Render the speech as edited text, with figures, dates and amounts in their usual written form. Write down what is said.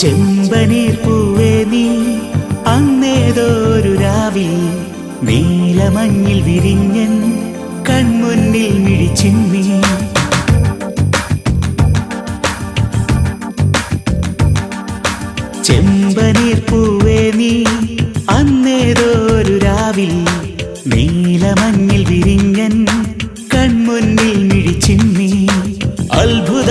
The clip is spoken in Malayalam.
ചെമ്പനീർ പൂവേ നീ അന്നേതോരു രാവിൽ നീലമഞ്ഞിൽ വിരിഞ്ഞൻ കൺമുന്നിൽ മിഴിച്ചിമ്മി. ചെമ്പനീർ പൂവേ നീ അന്നേതോരു രാവിൽ നീലമഞ്ഞിൽ വിരിഞ്ഞൻ കൺമുന്നിൽ മിഴിച്ചിമ്മി. അത്ഭുത